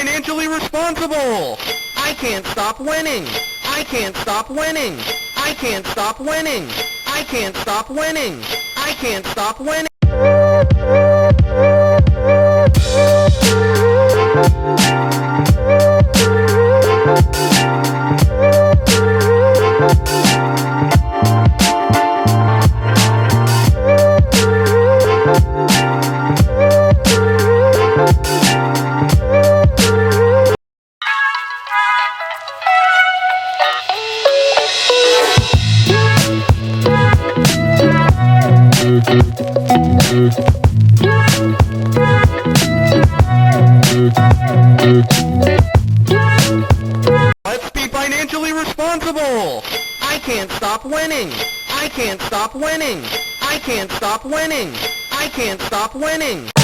financially responsible. I can't stop winning. I can't stop winning. I can't stop winning. I can't stop winning. I can't stop winning. Let's be financially responsible. I can't stop winning. I can't stop winning. I can't stop winning. I can't stop winning.